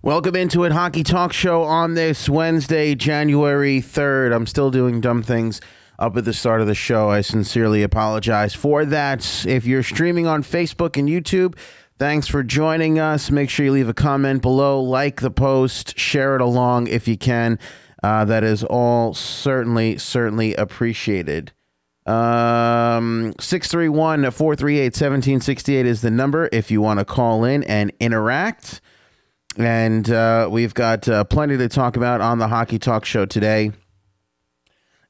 Welcome into it, Hockey Talk Show on this Wednesday, January 3rd. I'm still doing dumb things up at the start of the show. I sincerely apologize for that. If you're streaming on Facebook and YouTube, thanks for joining us. Make sure you leave a comment below, like the post, share it along if you can. That is all certainly appreciated. 631-438-1768 is the number if you want to call in and interact. And we've got plenty to talk about on the Hockey Talk Show today,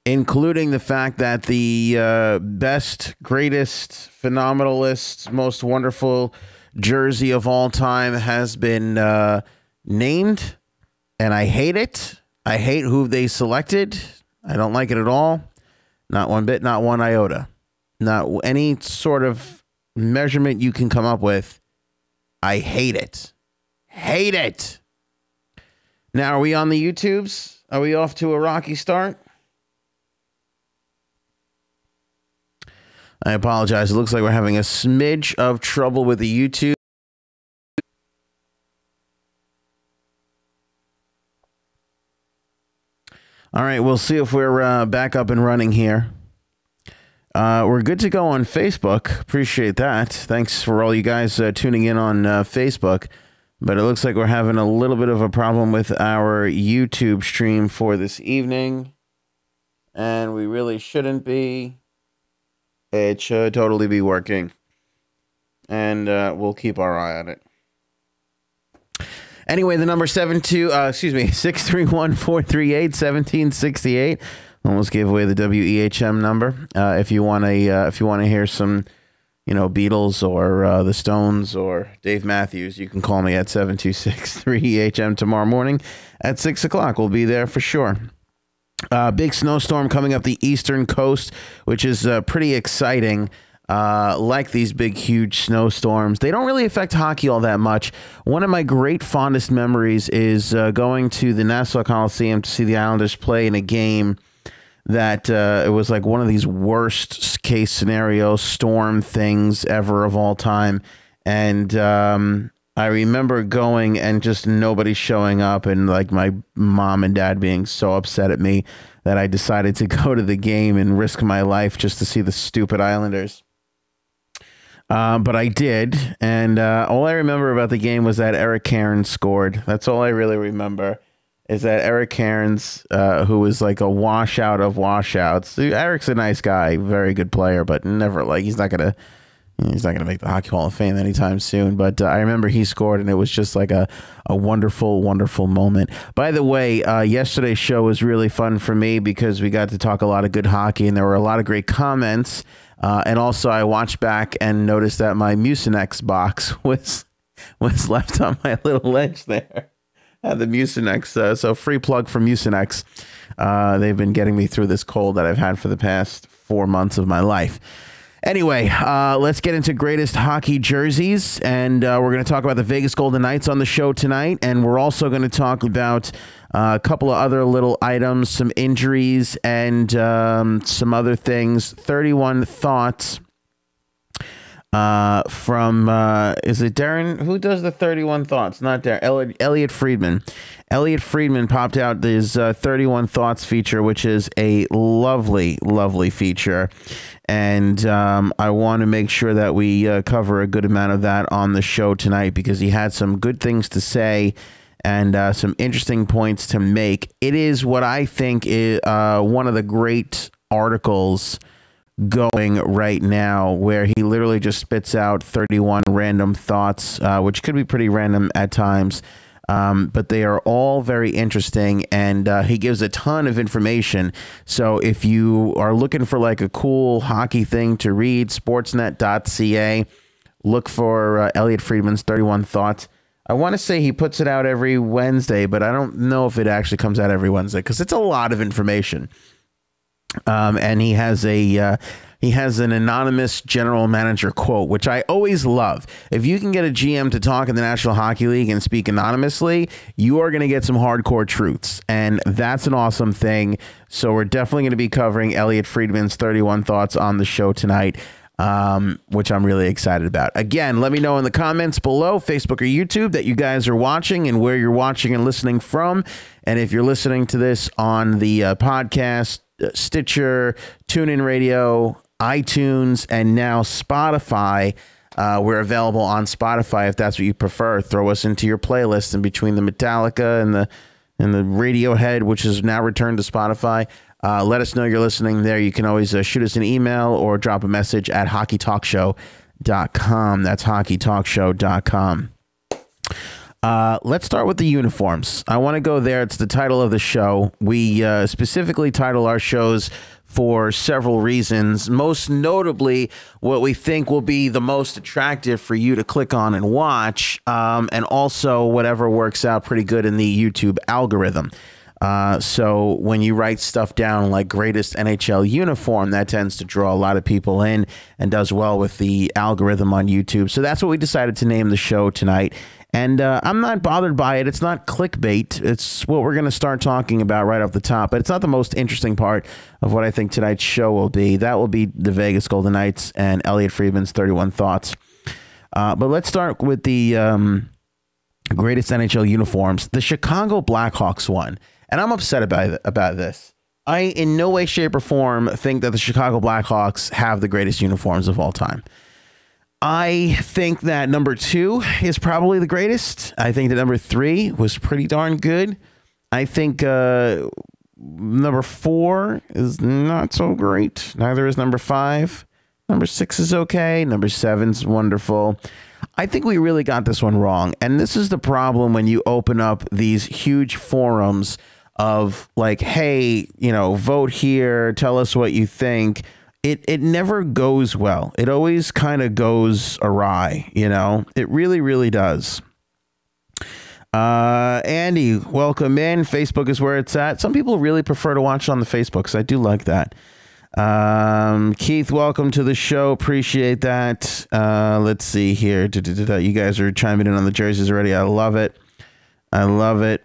including the fact that the best, greatest, phenomenalist, most wonderful jersey of all time has been named, and I hate it. I hate who they selected. I don't like it at all. Not one bit, not one iota. Not any sort of measurement you can come up with. I hate it. Hate it. Now, are we on the YouTubes? Are we off to a rocky start? I apologize. It looks like we're having a smidge of trouble with the YouTube. All right, we'll see if we're back up and running here. We're good to go on Facebook. Appreciate that. Thanks for all you guys tuning in on Facebook. But it looks like we're having a little bit of a problem with our YouTube stream for this evening. And we really shouldn't be. It should totally be working. And we'll keep our eye on it. Anyway, the number 631-438-1768. Almost gave away the WEHM number. If you want to hear some, Beatles or the Stones or Dave Matthews, you can call me at 726-3EHM tomorrow morning at 6 o'clock. We'll be there for sure. Big snowstorm coming up the eastern coast, which is pretty exciting. Like these big, huge snowstorms. They don't really affect hockey all that much. One of my great fondest memories is going to the Nassau Coliseum to see the Islanders play in a game that it was like one of these worst case scenario storm things ever of all time. And I remember going and just nobody showing up, and like my mom and dad being so upset at me that I decided to go to the game and risk my life just to see the stupid Islanders. But I did, and all I remember about the game was that Eric Cairns scored. That's all I really remember, is that Eric Cairns, who was like a washout of washouts. Eric's a nice guy, very good player, but never he's not gonna make the Hockey Hall of Fame anytime soon. But I remember he scored, and it was just like a wonderful, wonderful moment. By the way, yesterday's show was really fun for me because we got to talk a lot of good hockey, and there were a lot of great comments. And also, I watched back and noticed that my Mucinex box was left on my little ledge there. The Mucinex, so free plug for Mucinex. They've been getting me through this cold that I've had for the past 4 months of my life. Anyway, let's get into greatest hockey jerseys, and we're going to talk about the Vegas Golden Knights on the show tonight, and we're also going to talk about a couple of other little items, some injuries, and some other things. 31 thoughts from, is it Darren? Who does the 31 thoughts? Not Darren. Elliot Friedman. Elliot Friedman popped out his 31 thoughts feature, which is a lovely, lovely feature. And I want to make sure that we cover a good amount of that on the show tonight because he had some good things to say and some interesting points to make. It is what I think is one of the great articles going right now, where he literally just spits out 31 random thoughts, which could be pretty random at times. But they are all very interesting, and he gives a ton of information. So if you are looking for like a cool hockey thing to read, sportsnet.ca, look for Elliot Friedman's 31 Thoughts. I want to say he puts it out every Wednesday, but I don't know if it actually comes out every Wednesday because it's a lot of information. And he has an anonymous general manager quote, which I always love. If you can get a GM to talk in the National Hockey League and speak anonymously, you are going to get some hardcore truths. And that's an awesome thing. So we're definitely going to be covering Elliot Friedman's 31 Thoughts on the show tonight. which I'm really excited about. Again, let me know in the comments below, Facebook or YouTube, that you guys are watching and where you're watching and listening from. And if you're listening to this on the podcast, Stitcher, TuneIn Radio, iTunes, and now Spotify, we're available on Spotify if that's what you prefer. Throw us into your playlist in between the Metallica and the Radiohead, which is now returned to Spotify. Let us know you're listening there. You can always shoot us an email or drop a message at hockeytalkshow.com. That's hockeytalkshow.com. Let's start with the uniforms. I want to go there. It's the title of the show. We specifically title our shows for several reasons, most notably what we think will be the most attractive for you to click on and watch, and also whatever works out pretty good in the YouTube algorithm. So when you write stuff down like greatest NHL uniform, that tends to draw a lot of people in and does well with the algorithm on YouTube. So that's what we decided to name the show tonight. And I'm not bothered by it. It's not clickbait. It's what we're going to start talking about right off the top. But it's not the most interesting part of what I think tonight's show will be. That will be the Vegas Golden Knights and Elliot Friedman's 31 Thoughts. But let's start with the greatest NHL uniforms. The Chicago Blackhawks won. And I'm upset about this. I, in no way, shape, or form, think that the Chicago Blackhawks have the greatest uniforms of all time. I think that number 2 is probably the greatest. I think that number 3 was pretty darn good. I think number 4 is not so great. Neither is number 5. Number 6 is okay. Number 7 is wonderful. I think we really got this one wrong. And this is the problem when you open up these huge forums of like, hey, vote here, tell us what you think. It never goes well. It always kind of goes awry, It really, really does. Andy, welcome in. Facebook is where it's at. Some people really prefer to watch on the Facebook, so I do like that. Keith, welcome to the show. Appreciate that. Let's see here. You guys are chiming in on the jerseys already. I love it. I love it.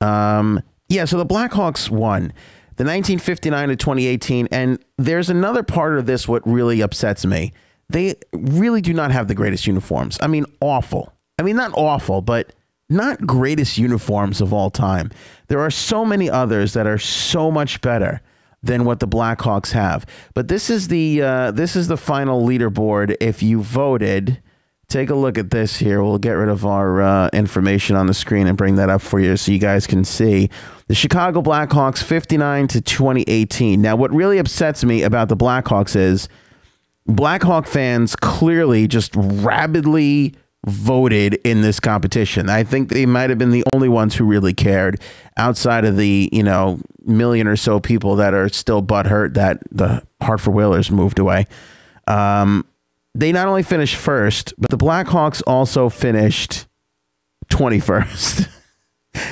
Yeah, so the Blackhawks won the 1959 to 2018. And there's another part of this what really upsets me. They really do not have the greatest uniforms. I mean, awful. I mean, not awful, but not greatest uniforms of all time. There are so many others that are so much better than what the Blackhawks have. But this is the final leaderboard. If you voted, take a look at this here. We'll get rid of our information on the screen and bring that up for you so you guys can see. The Chicago Blackhawks 59 to 2018. Now, what really upsets me about the Blackhawks is Blackhawk fans clearly just rabidly voted in this competition. I think they might have been the only ones who really cared outside of the, million or so people that are still butthurt that the Hartford Whalers moved away. They not only finished first, but the Blackhawks also finished 21st.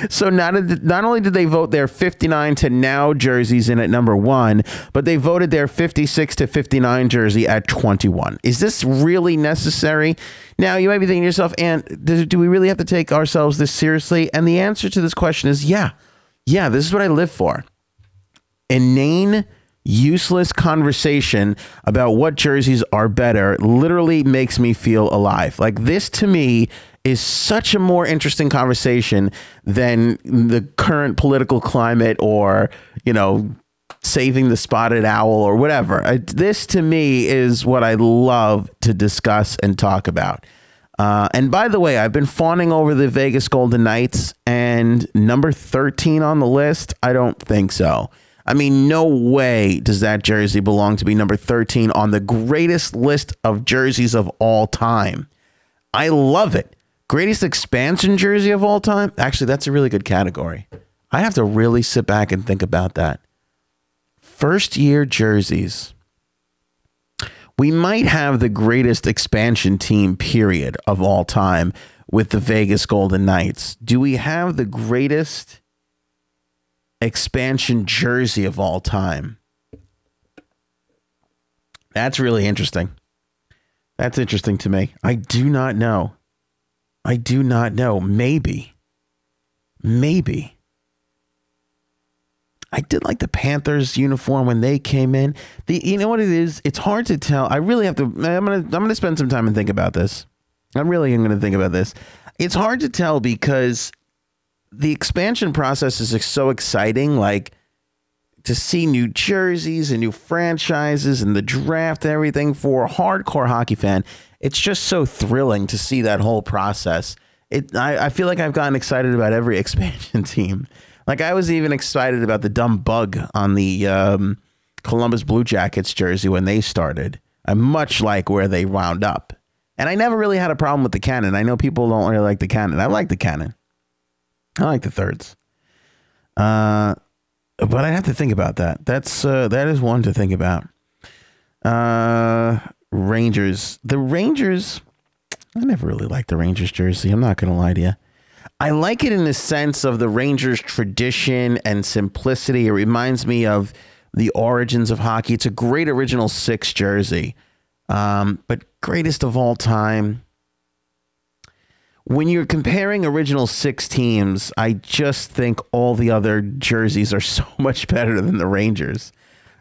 So not only did they vote their 59 to now jerseys in at number 1, but they voted their 56 to 59 jersey at 21. Is this really necessary? Now, you might be thinking to yourself, and do we really have to take ourselves this seriously? And the answer to this question is yeah. Yeah, this is what I live for. Inane, useless conversation about what jerseys are better literally makes me feel alive. Like, this to me is such a more interesting conversation than the current political climate or, saving the spotted owl or whatever. This to me is what I love to discuss and talk about. And by the way, I've been fawning over the Vegas Golden Knights, and number 13 on the list, I don't think so. I mean, no way does that jersey belong to be number 13 on the greatest list of jerseys of all time. I love it. Greatest expansion jersey of all time? Actually, that's a really good category. I have to really sit back and think about that. First year jerseys. We might have the greatest expansion team, period, of all time with the Vegas Golden Knights. Do we have the greatest expansion jersey of all time? That's really interesting. That's interesting to me. I do not know. I do not know. Maybe. I did like the Panthers uniform when they came in. You know what it is? It's hard to tell. I really have to. I'm gonna spend some time and think about this. I'm gonna think about this. It's hard to tell because the expansion process is so exciting. Like, to see new jerseys and new franchises and the draft and everything for a hardcore hockey fan, it's just so thrilling to see that whole process. I feel like I've gotten excited about every expansion team. Like, I was even excited about the dumb bug on the Columbus Blue Jackets jersey when they started. I much like where they wound up. And I never really had a problem with the cannon. I know people don't really like the cannon. I like the cannon. I like the thirds. But I have to think about that. That is one to think about. Rangers. The Rangers, I never really liked the Rangers jersey. I'm not going to lie to you. I like it in the sense of the Rangers tradition and simplicity. It reminds me of the origins of hockey. It's a great original six jersey. But greatest of all time. When you're comparing original six teams, I just think all the other jerseys are so much better than the Rangers.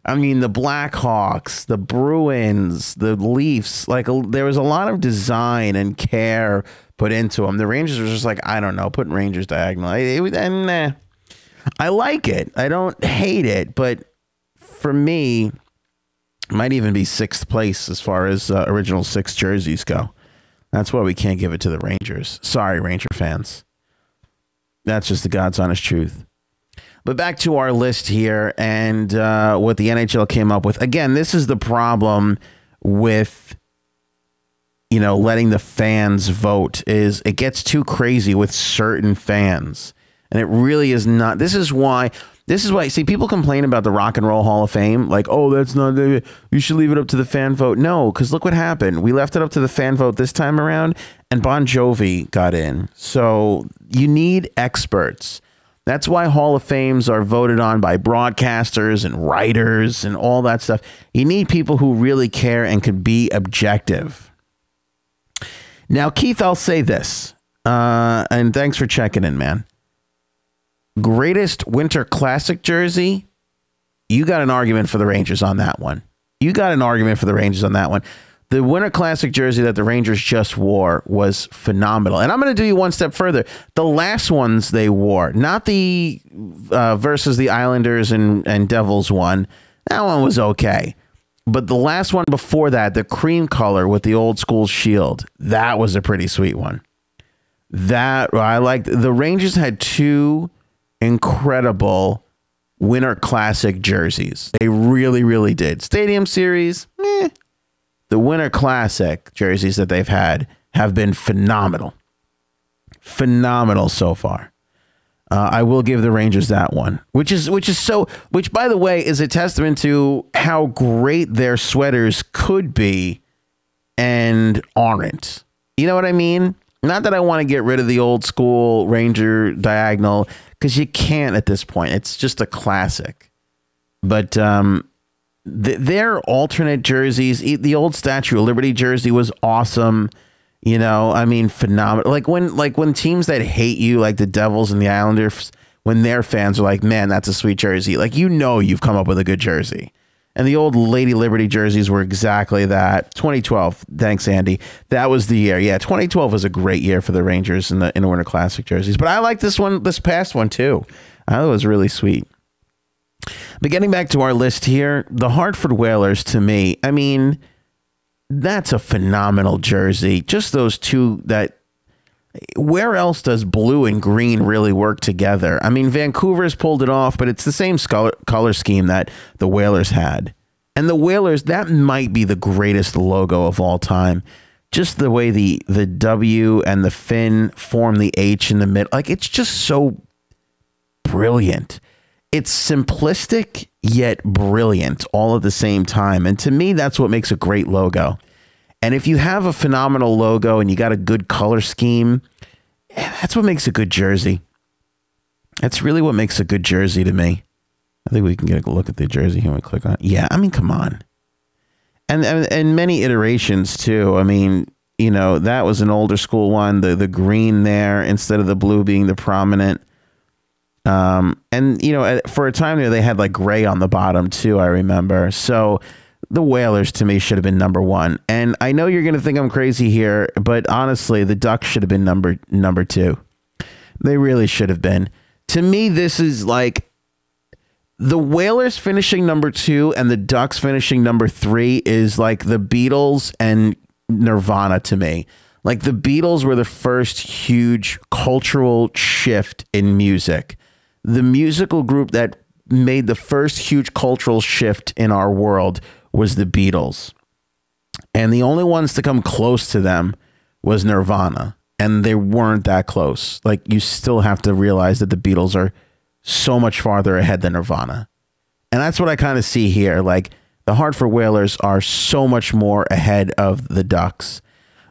I mean, the Blackhawks, the Bruins, the Leafs, like there was a lot of design and care put into them. The Rangers were just like, I don't know, putting Rangers diagonal. I like it. I don't hate it, but for me, it might even be sixth place as far as original six jerseys go. That's why we can't give it to the Rangers. Sorry, Ranger fans. That's just the God's honest truth. But back to our list here and what the NHL came up with. Again, this is the problem with, you know, letting the fans vote, is it gets too crazy with certain fans. And it really is not. This is why, see, people complain about the Rock and Roll Hall of Fame. Like, oh, that's not, you should leave it up to the fan vote. No, because look what happened. We left it up to the fan vote this time around, and Bon Jovi got in. So you need experts. That's why Hall of Fames are voted on by broadcasters and writers and all that stuff. You need people who really care and can be objective. Now, Keith, I'll say this, and thanks for checking in, man. Greatest Winter Classic jersey, you got an argument for the Rangers on that one. The Winter Classic jersey that the Rangers just wore was phenomenal. And I'm going to do you one step further. The last ones they wore, not the versus the Islanders and Devils one. That one was okay. But the last one before that, the cream color with the old school shield, that was a pretty sweet one. That I liked. The Rangers had two incredible Winter Classic jerseys. They really, really did. Stadium Series, The Winter Classic jerseys that they've had have been phenomenal. Phenomenal so far. I will give the Rangers that one, which by the way is a testament to how great their sweaters could be and aren't. You know what I mean? Not that I want to get rid of the old school Ranger diagonal, because you can't at this point. It's just a classic. But their alternate jerseys, the old Statue of Liberty jersey was awesome. You know, I mean, phenomenal. Like when teams that hate you, like the Devils and the Islanders, when their fans are like, man, that's a sweet jersey. Like, you know, you've come up with a good jersey. And the old Lady Liberty jerseys were exactly that. 2012, thanks, Andy. That was the year. Yeah, 2012 was a great year for the Rangers in the Winter Classic jerseys. But I like this past one, too. I thought it was really sweet. But getting back to our list here, the Hartford Whalers, to me, I mean, that's a phenomenal jersey. Just those two that... Where else does blue and green really work together? I mean, Vancouver's pulled it off, but it's the same color scheme that the Whalers had. And the Whalers, that might be the greatest logo of all time. Just the way the W and the fin form the H in the middle. Like, it's just so brilliant. It's simplistic, yet brilliant all at the same time. And to me, that's what makes a great logo. And if you have a phenomenal logo and you got a good color scheme, that's what makes a good jersey. That's really what makes a good jersey to me. I think we can get a look at the jersey here when we click on it. Yeah, I mean, come on. And many iterations too. I mean, you know, that was an older school one. The green there instead of the blue being the prominent. And, you know, for a time there, they had like gray on the bottom too, I remember. So the Whalers to me should have been number one. And I know you're going to think I'm crazy here, but honestly, the Ducks should have been number two. They really should have been. To me, this is like the Whalers finishing number two and the Ducks finishing number three is like the Beatles and Nirvana to me. Like the Beatles were the first huge cultural shift in music. The musical group that made the first huge cultural shift in our world was the Beatles. And the only ones to come close to them was Nirvana. And they weren't that close. Like, you still have to realize that the Beatles are so much farther ahead than Nirvana. And that's what I kind of see here. Like, the Hartford Whalers are so much more ahead of the Ducks.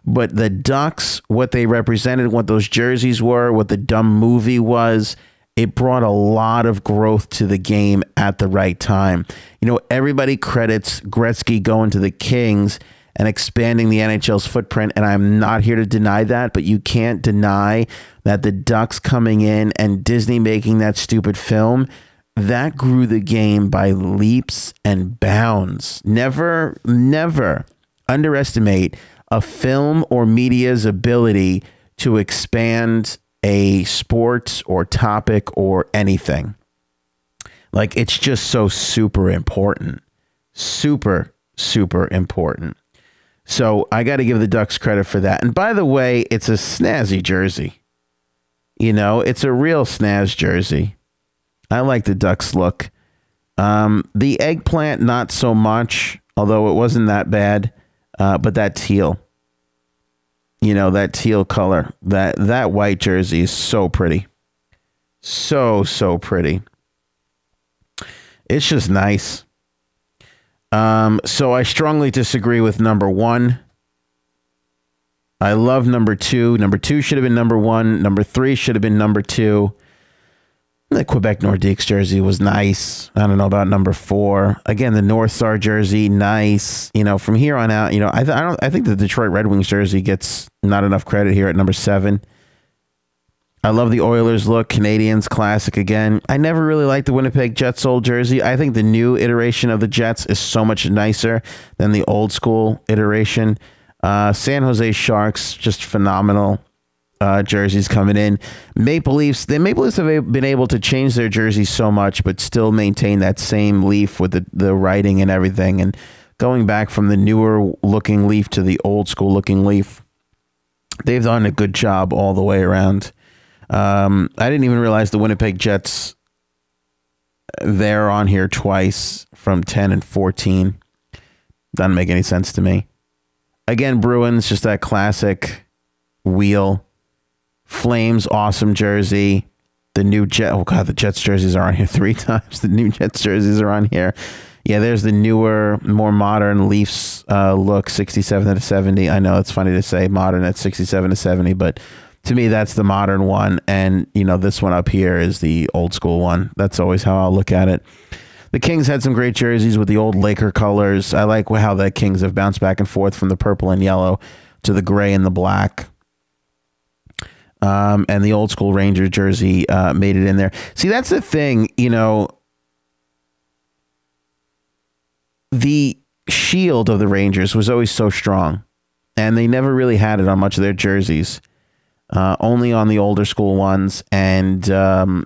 But the Ducks, what they represented, what those jerseys were, what the dumb movie was, it brought a lot of growth to the game at the right time. You know, everybody credits Gretzky going to the Kings and expanding the NHL's footprint, and I'm not here to deny that, but you can't deny that the Ducks coming in and Disney making that stupid film, that grew the game by leaps and bounds. Never underestimate a film or media's ability to expand a sport or topic or anything. Like, it's just so super important. Super important. So I got to give the Ducks credit for that. And by the way, it's a snazzy jersey. You know, it's a real snazz jersey. I like the Ducks look. The eggplant, not so much, although it wasn't that bad. But that teal, you know, that teal color, that white jersey is so pretty. So pretty. It's just nice. So I strongly disagree with number one. I love number two. Number two should have been number one. Number three should have been number two. The Quebec Nordiques jersey was nice. I don't know about number four. Again, the North Star jersey, nice. You know, from here on out, you know, I think the Detroit Red Wings jersey gets not enough credit here at number 7. I love the Oilers look. Canadians classic again. I never really liked the Winnipeg Jets old jersey. I think the new iteration of the Jets is so much nicer than the old school iteration. San Jose Sharks, just phenomenal jerseys coming in. Maple Leafs. The Maple Leafs have been able to change their jerseys so much, but still maintain that same leaf with the writing and everything. And going back from the newer looking leaf to the old school looking leaf, they've done a good job all the way around. I didn't even realize the Winnipeg Jets, they're on here twice from 10 and 14. Doesn't make any sense to me. Again, Bruins, just that classic wheel. Flames, awesome jersey. The new Jet, oh God, the Jets jerseys are on here 3 times. The new Jets jerseys are on here. Yeah, there's the newer, more modern Leafs look, 67 to 70. I know it's funny to say modern at 67 to 70, but to me, that's the modern one. And, you know, this one up here is the old school one. That's always how I'll look at it. The Kings had some great jerseys with the old Laker colors. I like how the Kings have bounced back and forth from the purple and yellow to the gray and the black. And the old school Ranger jersey made it in there. See, that's the thing, you know, the shield of the Rangers was always so strong, and they never really had it on much of their jerseys. Only on the older school ones, and,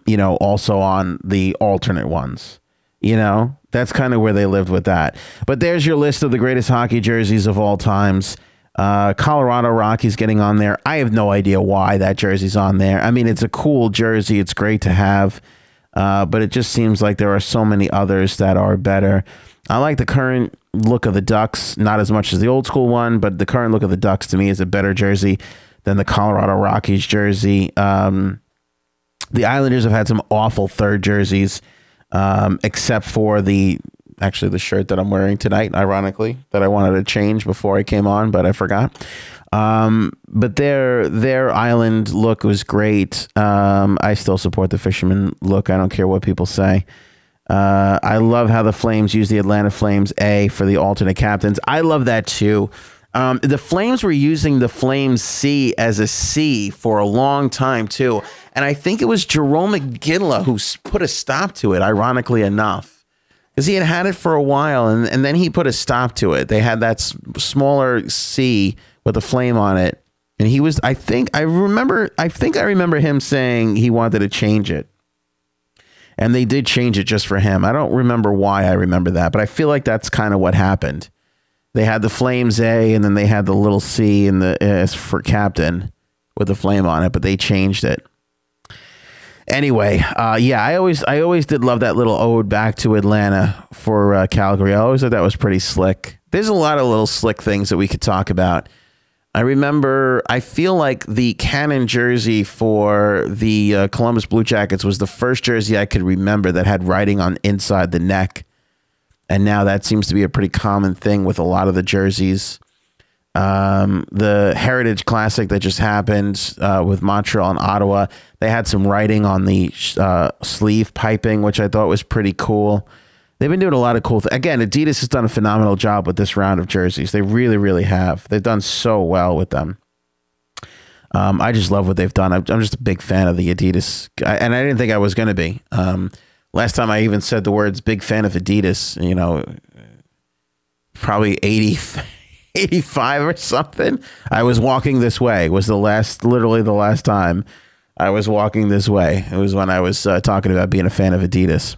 you know, also on the alternate ones. You know, that's kind of where they lived with that. But there's your list of the greatest hockey jerseys of all times. Colorado Rockies getting on there. I have no idea why that jersey's on there. I mean, it's a cool jersey. It's great to have. But it just seems like there are so many others that are better. I like the current look of the Ducks, not as much as the old school one, but the current look of the Ducks to me is a better jersey than the Colorado Rockies jersey. The Islanders have had some awful third jerseys, except for the shirt that I'm wearing tonight, ironically, that I wanted to change before I came on, but I forgot. But their Island look was great. I still support the Fisherman look. I don't care what people say. I love how the Flames use the Atlanta Flames A for the alternate captains. I love that too. The Flames were using the Flames C as a C for a long time too. And I think it was Jerome McGinley who put a stop to it, ironically enough, because he had it for a while, and then he put a stop to it. They had that smaller C with a flame on it, and he was, I think I remember him saying he wanted to change it. And they did change it just for him. I don't remember why I remember that, but I feel like that's kind of what happened. They had the Flames A, and then they had the little C in the for captain with the flame on it, but they changed it. Anyway, yeah, I always did love that little ode back to Atlanta for Calgary. I always thought that was pretty slick. There's a lot of little slick things that we could talk about. I feel like the Cannon jersey for the Columbus Blue Jackets was the first jersey I could remember that had writing on inside the neck. And now that seems to be a pretty common thing with a lot of the jerseys. The Heritage Classic that just happened with Montreal and Ottawa, they had some writing on the sleeve piping, which I thought was pretty cool. They've been doing a lot of cool things. Again, Adidas has done a phenomenal job with this round of jerseys. They really, really have. They've done so well with them. I just love what they've done. I'm just a big fan of the Adidas. And I didn't think I was going to be. Last time I even said the words big fan of Adidas, you know, probably 85 or something. I was walking this way. It was literally the last time I was walking this way. It was when I was talking about being a fan of Adidas.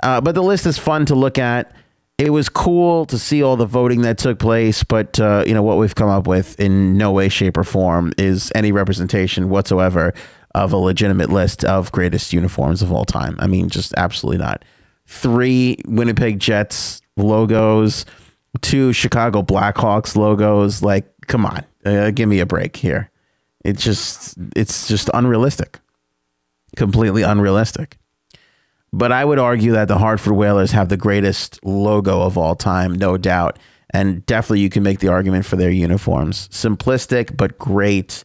But the list is fun to look at. It was cool to see all the voting that took place, but you know, what we've come up with in no way, shape, or form is any representation whatsoever of a legitimate list of greatest uniforms of all time. I mean, just absolutely not. 3 Winnipeg Jets logos, 2 Chicago Blackhawks logos. Like, come on, give me a break here. It's just unrealistic, completely unrealistic. But I would argue that the Hartford Whalers have the greatest logo of all time, no doubt. And definitely you can make the argument for their uniforms. Simplistic, but great.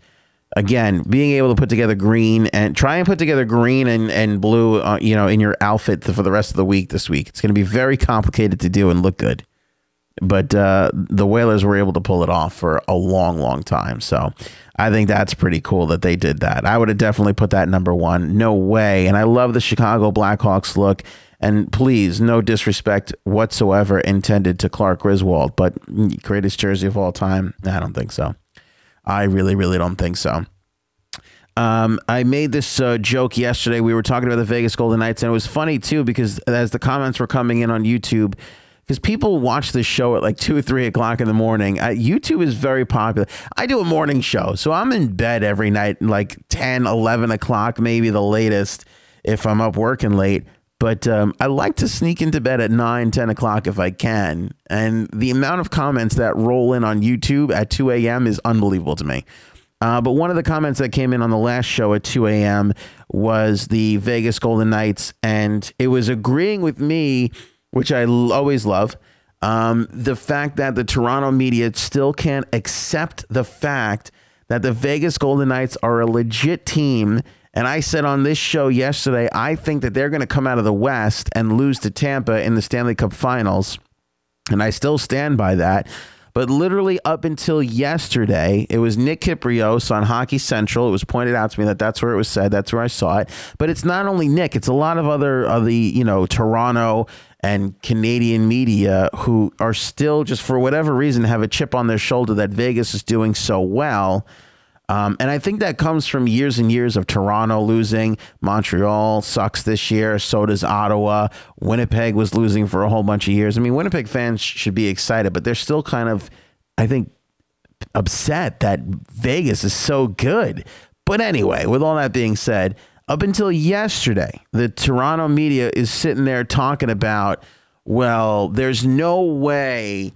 Again, being able to put together green and try and put together green and blue, you know, in your outfit for the rest of the week this week. It's going to be very complicated to do and look good. But the Whalers were able to pull it off for a long, long time. So I think that's pretty cool that they did that. I would have definitely put that #1. No way. And I love the Chicago Blackhawks look. And please, no disrespect whatsoever intended to Clark Griswold, but greatest jersey of all time? I don't think so. I really, really don't think so. I made this joke yesterday. We were talking about the Vegas Golden Knights, and it was funny, too, because as the comments were coming in on YouTube, because people watch this show at like 2 or 3 o'clock in the morning. YouTube is very popular. I do a morning show, so I'm in bed every night, like 10, 11 o'clock, maybe the latest, if I'm up working late. But I like to sneak into bed at 9, 10 o'clock if I can. And the amount of comments that roll in on YouTube at 2 a.m. is unbelievable to me. But one of the comments that came in on the last show at 2 a.m. was the Vegas Golden Knights, and it was agreeing with me, which I always love, the fact that the Toronto media still can't accept the fact that the Vegas Golden Knights are a legit team. And I said on this show yesterday, I think that they're going to come out of the West and lose to Tampa in the Stanley Cup Finals. And I still stand by that. But literally up until yesterday, it was Nick Kyprios on Hockey Central. It was pointed out to me that that's where it was said. That's where I saw it. But it's not only Nick. It's a lot of other of the, you know, Toronto and Canadian media who are still, just for whatever reason, have a chip on their shoulder that Vegas is doing so well. And I think that comes from years and years of Toronto losing. Montreal sucks this year. So does Ottawa. Winnipeg was losing for a whole bunch of years. I mean, Winnipeg fans should be excited, but they're still kind of, I think, upset that Vegas is so good. But anyway, with all that being said, up until yesterday, the Toronto media is sitting there talking about, well, there's no way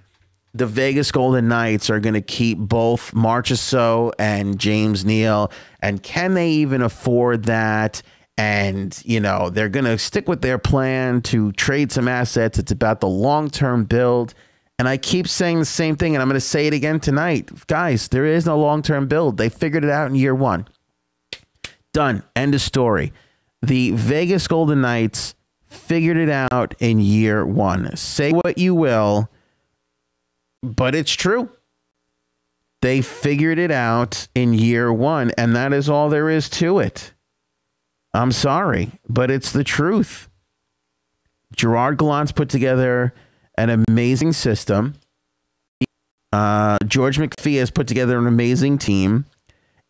the Vegas Golden Knights are going to keep both Marchessault and James Neal, and can they even afford that? And, you know, they're going to stick with their plan to trade some assets. It's about the long-term build. And I keep saying the same thing, and I'm going to say it again tonight. Guys, there is no long-term build. They figured it out in year 1. Done. End of story. The Vegas Golden Knights figured it out in year 1. Say what you will, but it's true. They figured it out in year 1, and that is all there is to it. I'm sorry, but it's the truth. Gerard Gallant's put together an amazing system. George McPhee has put together an amazing team.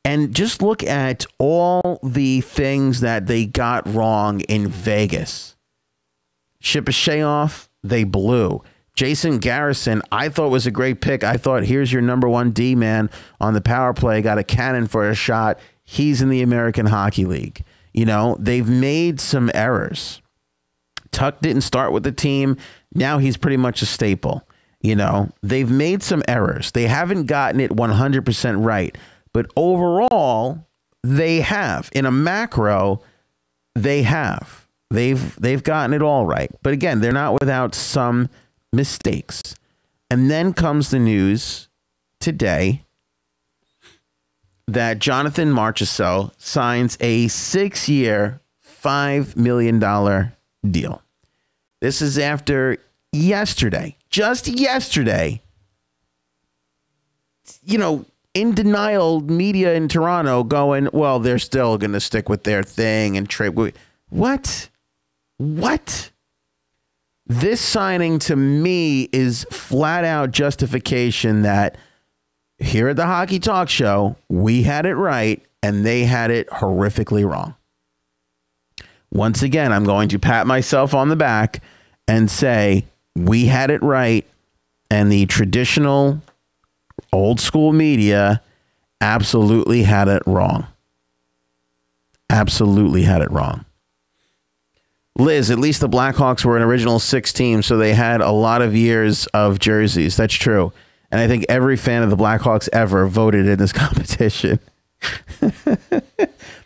And just look at all the things that they got wrong in Vegas. Shipachyov, they blew. Jason Garrison, I thought was a great pick. I thought, here's your number one D man on the power play. Got a cannon for a shot. He's in the American Hockey League. You know, they've made some errors. Tuck didn't start with the team. Now he's pretty much a staple. You know, they've made some errors. They haven't gotten it 100% right. But overall, they have. In a macro, they have. They've gotten it all right. But again, they're not without some mistakes. And then comes the news today that Jonathan Marchessault signs a 6-year, $5 million deal. This is after yesterday, just yesterday, you know, in denial media in Toronto going, well, they're still going to stick with their thing and trade. What? This signing to me is flat out justification that here at the Hockey Talk Show, we had it right and they had it horrifically wrong. Once again, I'm going to pat myself on the back and say we had it right and the traditional old school media absolutely had it wrong. Absolutely had it wrong. Liz, at least the Blackhawks were an original 6 team, so they had a lot of years of jerseys. That's true. And I think every fan of the Blackhawks ever voted in this competition.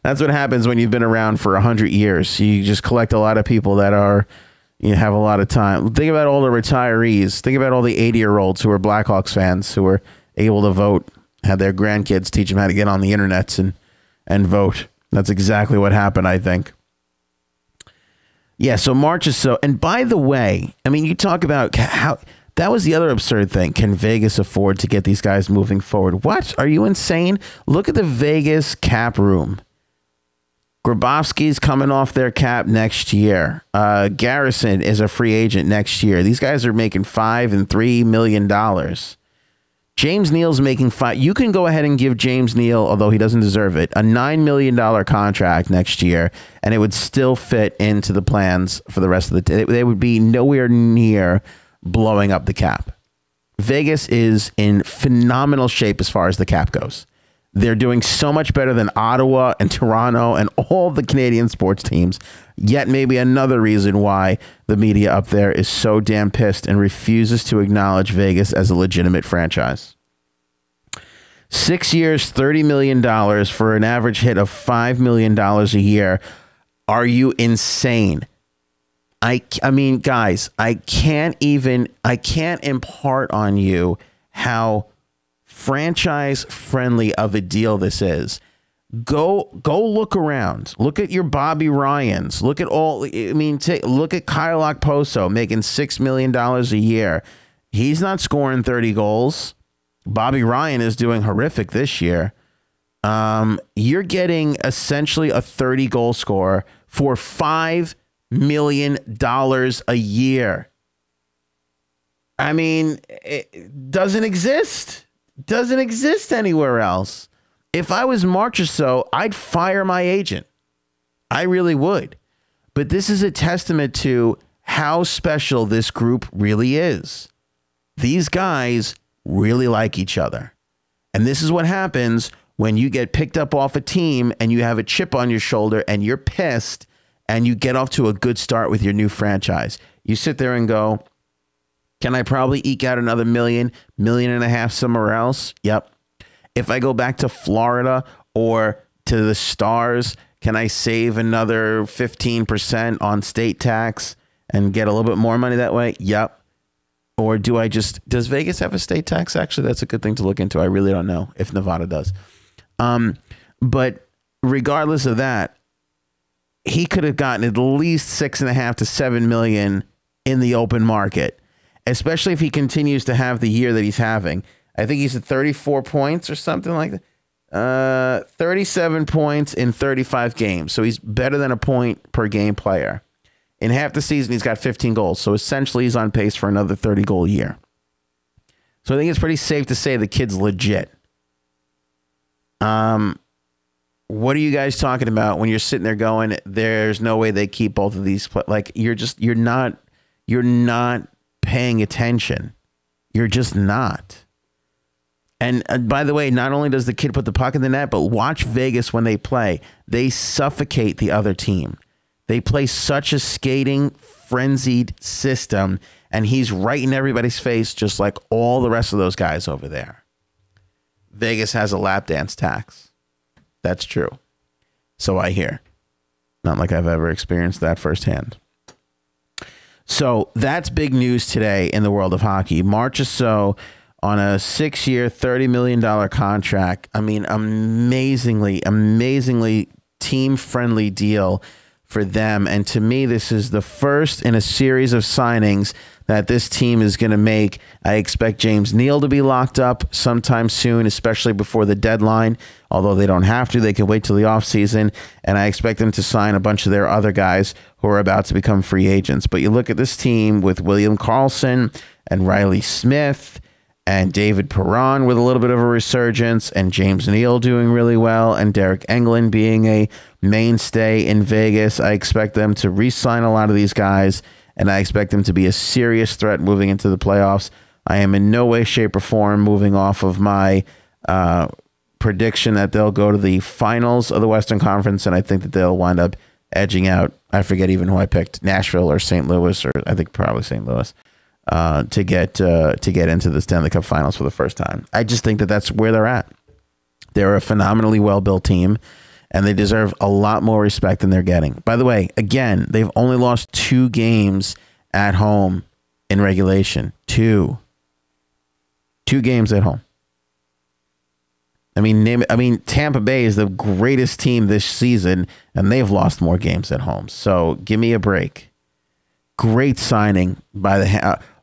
That's what happens when you've been around for 100 years. You just collect a lot of people that are, you have a lot of time. Think about all the retirees. Think about all the 80-year-olds who are Blackhawks fans who were able to vote, had their grandkids teach them how to get on the internet and vote. That's exactly what happened, I think. Yeah, so Marchessault, and by the way, I mean, you talk about how that was the other absurd thing. Can Vegas afford to get these guys moving forward? What? Are you insane? Look at the Vegas cap room. Grabowski's coming off their cap next year. Garrison is a free agent next year. These guys are making $5 and $3 million. James Neal's making $5. You can go ahead and give James Neal, although he doesn't deserve it, a $9 million contract next year, and it would still fit into the plans for the rest of the day. They would be nowhere near blowing up the cap. Vegas is in phenomenal shape as far as the cap goes. They're doing so much better than Ottawa and Toronto and all the Canadian sports teams. Yet maybe another reason why the media up there is so damn pissed and refuses to acknowledge Vegas as a legitimate franchise. 6 years, $30 million for an average hit of $5 million a year. Are you insane? I mean, guys, I can't impart on you how franchise friendly of a deal this is. Go look around. Look at your Bobby Ryans. Look at look at Kyle Okposo making $6 million a year. He's not scoring 30 goals. Bobby Ryan is doing horrific this year. You're getting essentially a 30 goal scorer for $5 million a year. I mean, it doesn't exist. Doesn't exist anywhere else. If I was Marchessault, I'd fire my agent. I really would. But this is a testament to how special this group really is. These guys really like each other. And this is what happens when you get picked up off a team and you have a chip on your shoulder and you're pissed and you get off to a good start with your new franchise. You sit there and go, can I probably eke out another $1.5 million somewhere else? Yep. If I go back to Florida or to the Stars, can I save another 15% on state tax and get a little bit more money that way? Yep. Or does Vegas have a state tax? Actually, that's a good thing to look into. I really don't know if Nevada does. But regardless of that, he could have gotten at least $6.5 to $7 million in the open market, especially if he continues to have the year that he's having. I think he's at 34 points or something like that. 37 points in 35 games. So he's better than a point per game player. In half the season, he's got 15 goals. So essentially, he's on pace for another 30-goal year. So I think it's pretty safe to say the kid's legit. What are you guys talking about when you're sitting there going, there's no way they keep both of these? Like, you're not paying attention. You're just not. And by the way, not only does the kid put the puck in the net, but watch Vegas when they play. They suffocate the other team. They play such a skating, frenzied system, and he's right in everybody's face, just like all the rest of those guys over there. Vegas has a lap dance tax. That's true. So I hear. Not like I've ever experienced that firsthand. So that's big news today in the world of hockey. Marchessault on a 6-year, $30 million contract. I mean, amazingly team-friendly deal for them. And to me, this is the first in a series of signings that this team is going to make. I expect James Neal to be locked up sometime soon, especially before the deadline. Although they don't have to, they can wait till the offseason. And I expect them to sign a bunch of their other guys who are about to become free agents. But you look at this team with William Karlsson and Riley Smith and David Perron with a little bit of a resurgence, and James Neal doing really well, and Derek Englund being a mainstay in Vegas. I expect them to re-sign a lot of these guys, and I expect them to be a serious threat moving into the playoffs. I am in no way, shape, or form moving off of my prediction that they'll go to the finals of the Western Conference, and I think that they'll wind up edging out, I forget even who I picked, Nashville or St. Louis, or I think probably St. Louis. To get into the Stanley Cup Finals for the first time. I just think that that's where they're at. They're a phenomenally well-built team, and they deserve a lot more respect than they're getting. By the way, again, they've only lost 2 games at home in regulation. 2 games at home. I mean, Tampa Bay is the greatest team this season, and they've lost more games at home. So give me a break. Great signing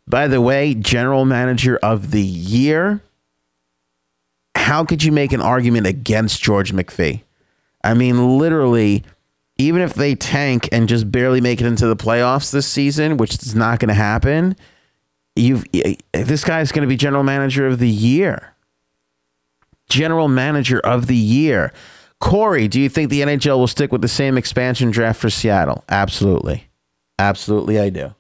by the way, general manager of the year. How could you make an argument against George McPhee? I mean, literally, even if they tank and just barely make it into the playoffs this season, which is not going to happen, this guy's going to be general manager of the year. General manager of the year. Corey, do you think the NHL will stick with the same expansion draft for Seattle? Absolutely. Absolutely, I do.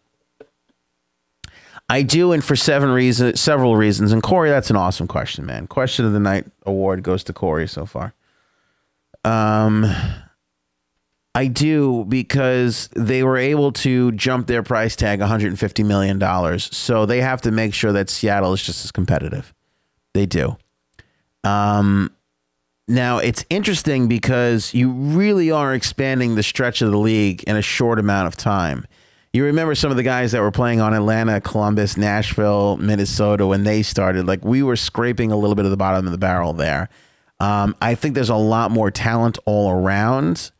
I do, and for several reasons. And Corey, that's an awesome question, man. Question of the Night award goes to Corey so far. I do, because they were able to jump their price tag $150 million. So they have to make sure that Seattle is just as competitive. They do. Now, it's interesting because you really are expanding the stretch of the league in a short amount of time. You remember some of the guys that were playing on Atlanta, Columbus, Nashville, Minnesota when they started. Like, we were scraping a little bit of the bottom of the barrel there. I think there's a lot more talent all around.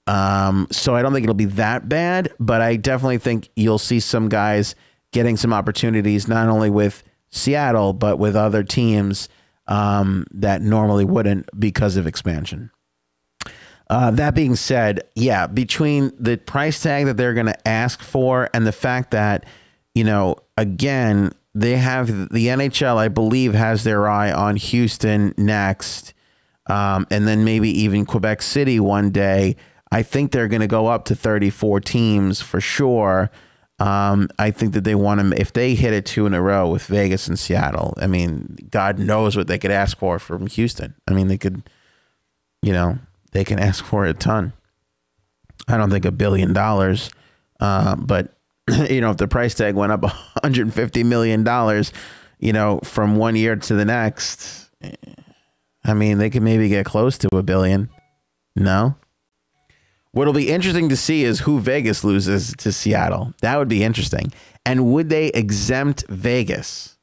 So I don't think it'll be that bad, but I definitely think you'll see some guys getting some opportunities, not only with Seattle, but with other teams that normally wouldn't because of expansion. That being said, yeah, between the price tag that they're going to ask for and the fact that, you know, again, they have the NHL, I believe, has their eye on Houston next, and then maybe even Quebec City one day. I think they're going to go up to 34 teams for sure. I think that they want to, if they hit it 2 in a row with Vegas and Seattle, I mean, God knows what they could ask for from Houston. I mean, they could, you know, they can ask for a ton. I don't think $1 billion, but you know, if the price tag went up $150 million, you know, from one year to the next, I mean, they could maybe get close to $1 billion. No. What'll be interesting to see is who Vegas loses to Seattle. That would be interesting. And would they exempt Vegas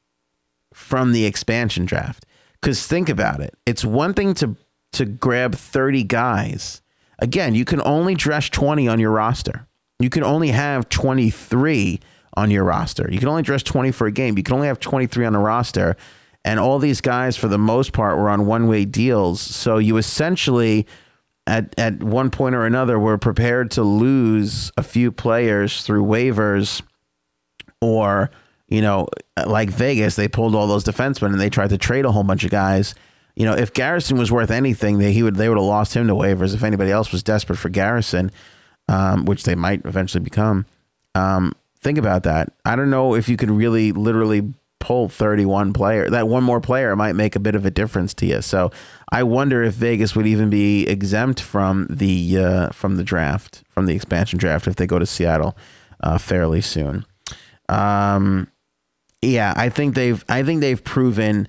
from the expansion draft? Because think about it. It's one thing to grab 30 guys. Again, you can only dress 20 on your roster. You can only have 23 on your roster. You can only dress 20 for a game. You can only have 23 on the roster. And all these guys, for the most part, were on one-way deals. So you essentially, at one point or another, were prepared to lose a few players through waivers, or, you know, like Vegas, they pulled all those defensemen and they tried to trade a whole bunch of guys. You know, if Garrison was worth anything, they would have lost him to waivers. If anybody else was desperate for Garrison, which they might eventually become, think about that. I don't know if you could really literally pull 31 player. That one more player might make a bit of a difference to you. So I wonder if Vegas would even be exempt from the draft, from the expansion draft, if they go to Seattle fairly soon. Yeah, I think they've proven.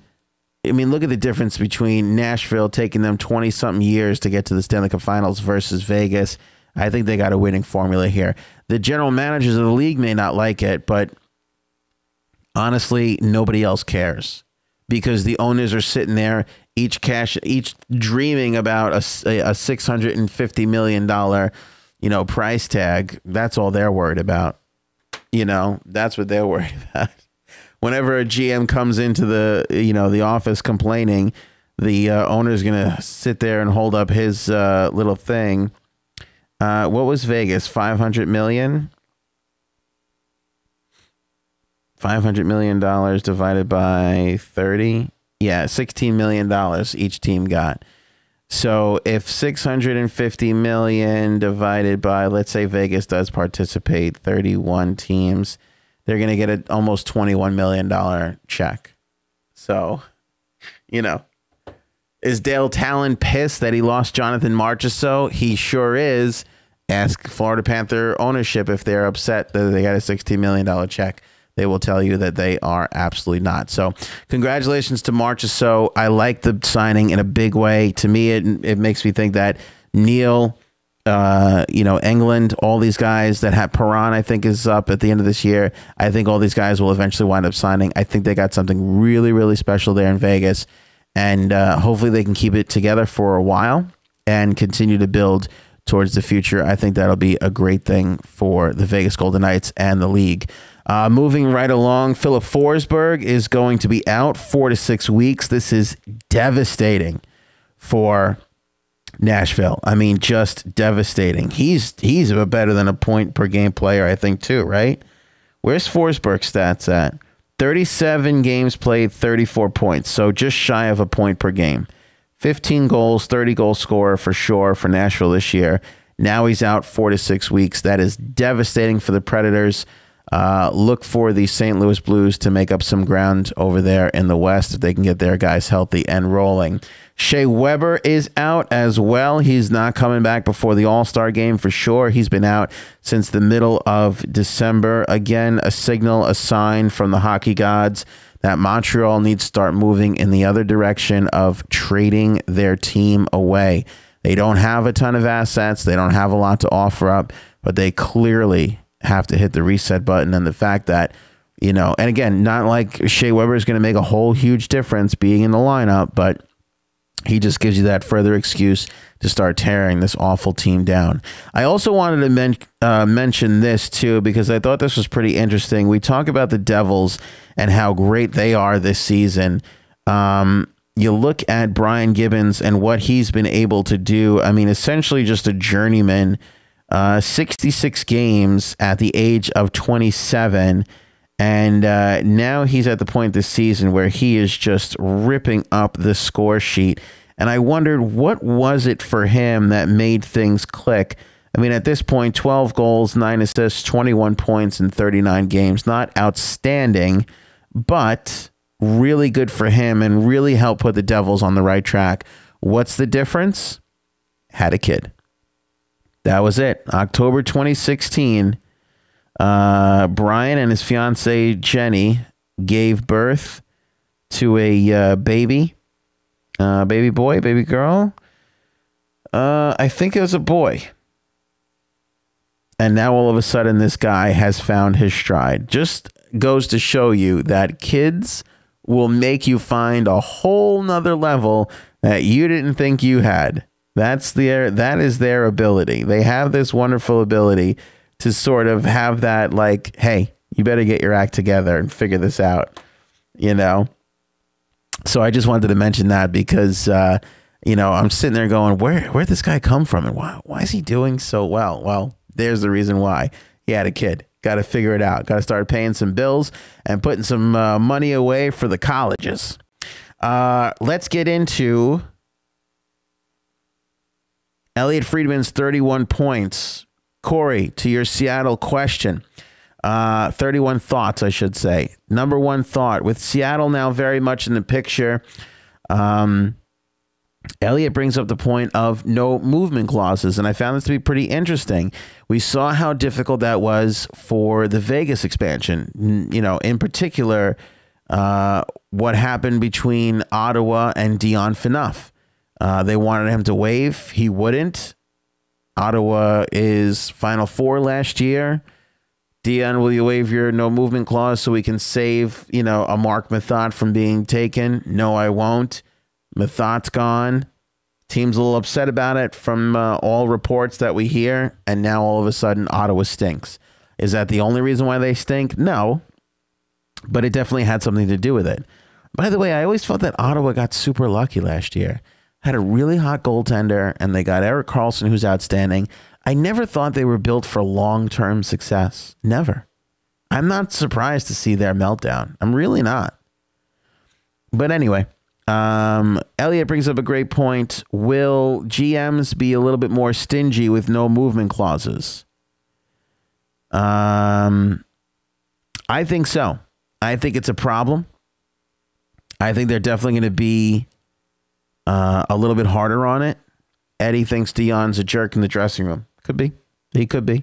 I mean, look at the difference between Nashville taking them 20-something years to get to the Stanley Cup Finals versus Vegas. I think they got a winning formula here. The general managers of the league may not like it, but honestly, nobody else cares, because the owners are sitting there, each dreaming about a $650 million, you know, price tag. That's all they're worried about. You know, that's what they're worried about. Whenever a GM comes into the office complaining, the owner's gonna sit there and hold up his little thing. What was Vegas? 500 million. $500 million divided by 30. Yeah, $16 million each team got. So if 650 million divided by, let's say Vegas does participate, 31 teams, they're going to get an almost $21 million check. So, you know, is Dale Talon pissed that he lost Jonathan Marchessault? He sure is. Ask Florida Panther ownership if they're upset that they got a $16 million check. They will tell you that they are absolutely not. So congratulations to Marchessault. I like the signing in a big way. To me, it makes me think that Neil, you know, England, all these guys that have Perron, I think, is up at the end of this year. I think all these guys will eventually wind up signing. I think they got something really, really special there in Vegas. And hopefully they can keep it together for a while and continue to build towards the future. I think that'll be a great thing for the Vegas Golden Knights and the league. Moving right along, Filip Forsberg is going to be out 4 to 6 weeks. This is devastating for Nashville. I mean, just devastating. He's better than a point per game player, I think, too, right? Where's Forsberg's stats at? 37 games played, 34 points. So just shy of a point per game. 15 goals, 30 goal scorer for sure for Nashville this year. Now he's out 4 to 6 weeks. That is devastating for the Predators. Look for the St. Louis Blues to make up some ground over there in the West if they can get their guys healthy and rolling. Shea Weber is out as well. He's not coming back before the All-Star game for sure. He's been out since the middle of December. Again, a signal, a sign from the hockey gods that Montreal needs to start moving in the other direction of trading their team away. They don't have a ton of assets. They don't have a lot to offer up, but they clearly have to hit the reset button. And the fact that, you know, and again, not like Shea Weber is going to make a whole huge difference being in the lineup, but he just gives you that further excuse to start tearing this awful team down. I also wanted to mention this too, because I thought this was pretty interesting. We talk about the Devils and how great they are this season. You look at Brian Gibbons and what he's been able to do. I mean, essentially just a journeyman. 66 games at the age of 27, and now he's at the point this season where he is just ripping up the score sheet. And I wondered, what was it for him that made things click? I mean, at this point, 12 goals, 9 assists, 21 points in 39 games. Not outstanding, but really good for him and really helped put the Devils on the right track. What's the difference? Had a kid. That was it. October 2016, Brian and his fiancee, Jenny, gave birth to a baby boy, baby girl. I think it was a boy. And now all of a sudden, this guy has found his stride. Just goes to show you that kids will make you find a whole nother level that you didn't think you had. That is their ability. They have this wonderful ability to sort of have that, like, hey, you better get your act together and figure this out, you know? So I just wanted to mention that because, I'm sitting there going, where'd this guy come from? And why is he doing so well? Well, there's the reason why. He had a kid. Got to figure it out. Got to start paying some bills and putting some money away for the colleges. Let's get into Elliot Friedman's 31 points. Corey, to your Seattle question. 31 thoughts, I should say. Number one thought, with Seattle now very much in the picture, Elliot brings up the point of no movement clauses, and I found this to be pretty interesting. We saw how difficult that was for the Vegas expansion. In particular, what happened between Ottawa and Dion Phaneuf. They wanted him to waive. He wouldn't. Ottawa is Final Four last year. Dion, will you waive your no movement clause so we can save, a Marc Methot from being taken? No, I won't. Methot's gone. Team's a little upset about it from all reports that we hear. And now all of a sudden, Ottawa stinks. Is that the only reason why they stink? No. But it definitely had something to do with it. By the way, I always felt that Ottawa got super lucky last year. Had a really hot goaltender, and they got Erik Karlsson, who's outstanding. I never thought they were built for long-term success. Never. I'm not surprised to see their meltdown. I'm really not. But anyway, Elliot brings up a great point. Will GMs be a little bit more stingy with no movement clauses? I think so. I think it's a problem. I think they're definitely going to be a little bit harder on it. Eddie thinks Dion's a jerk in the dressing room. Could be. He could be.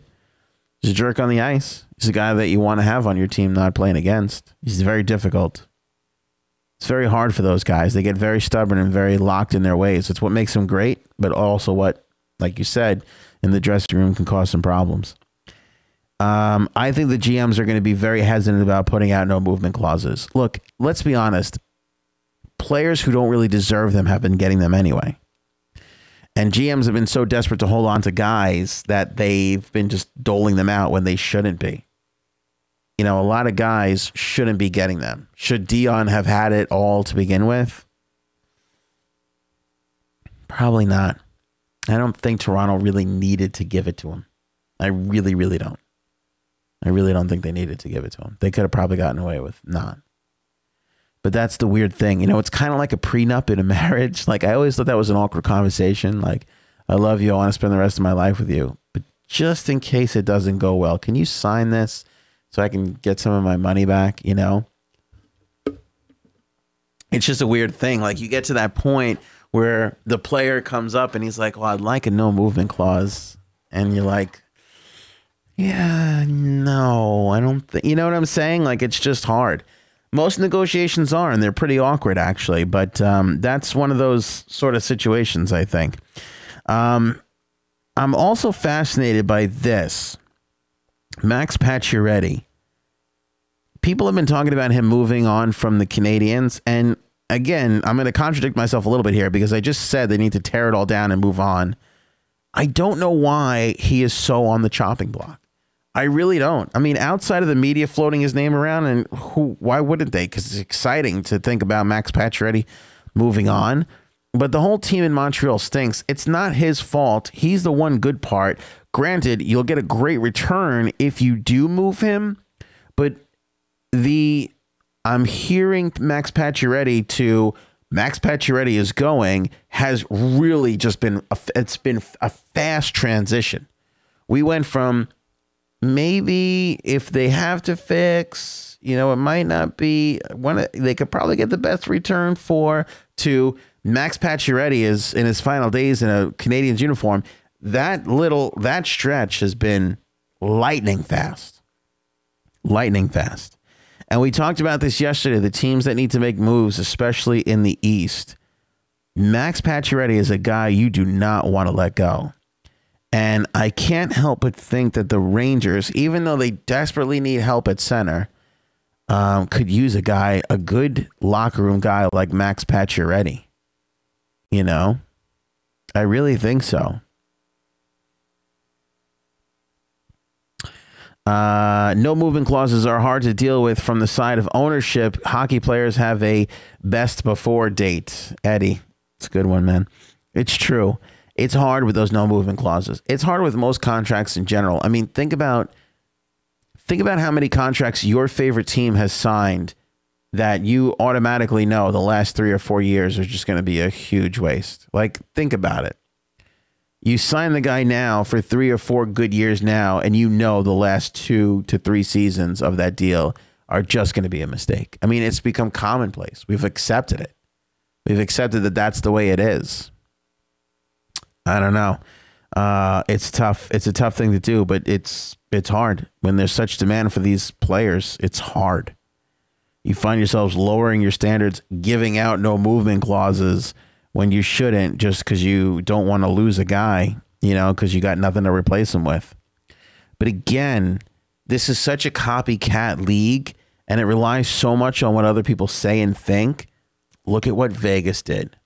He's a jerk on the ice. He's a guy that you want to have on your team, not playing against. He's very difficult. It's very hard for those guys. They get very stubborn and very locked in their ways. It's what makes them great, but also what, like you said, in the dressing room can cause some problems. I think the GMs are going to be very hesitant about putting out no movement clauses. Look, let's be honest. Players who don't really deserve them have been getting them anyway. And GMs have been so desperate to hold on to guys that they've been just doling them out when they shouldn't be. A lot of guys shouldn't be getting them. Should Dion have had it all to begin with? Probably not. I don't think Toronto really needed to give it to him. I really, really don't. I really don't think they needed to give it to him. They could have probably gotten away with not. But that's the weird thing. It's kind of like a prenup in a marriage. Like, I always thought that was an awkward conversation. Like, I love you. I want to spend the rest of my life with you. But just in case it doesn't go well, can you sign this so I can get some of my money back? It's just a weird thing. Like, you get to that point where the player comes up and he's like, well, I'd like a no movement clause. And you're like, yeah, no, I don't think, you know what I'm saying? Like, it's just hard. Most negotiations are, and they're pretty awkward, actually. But that's one of those sort of situations, I think. I'm also fascinated by this. Max Pacioretty. People have been talking about him moving on from the Canadiens. And again, I'm going to contradict myself a little bit here because I just said they need to tear it all down and move on. I don't know why he is so on the chopping block. I really don't. I mean, outside of the media floating his name around, and why wouldn't they? Because it's exciting to think about Max Pacioretty moving on. But the whole team in Montreal stinks. It's not his fault. He's the one good part. Granted, you'll get a great return if you do move him. But I'm hearing Max Pacioretty is going has really just been it's been a fast transition. We went from maybe if they have to fix, it might not be one. They could probably get the best return for to Max Pacioretty is in his final days in a Canadiens uniform. That stretch has been lightning fast. And we talked about this yesterday. The teams that need to make moves, especially in the East, Max Pacioretty is a guy you do not want to let go. And I can't help but think that the Rangers, even though they desperately need help at center, could use a good locker room guy like Max Pacioretty. I really think so. No movement clauses are hard to deal with from the side of ownership. Hockey players have a best before date. Eddie, it's a good one, man. It's true. It's hard with those no movement clauses. It's hard with most contracts in general. I mean, think about how many contracts your favorite team has signed that you automatically know the last 3 or 4 years are just going to be a huge waste. Like, think about it. You sign the guy now for 3 or 4 good years now, and you know the last 2 to 3 seasons of that deal are just going to be a mistake. I mean, it's become commonplace. We've accepted it. We've accepted that that's the way it is. I don't know. It's tough. It's a tough thing to do, but it's hard. When there's such demand for these players, it's hard. You find yourselves lowering your standards, giving out no movement clauses when you shouldn't, just because you don't want to lose a guy, you know, because you got nothing to replace him with. But again, this is such a copycat league, and it relies so much on what other people say and think. Look at what Vegas did.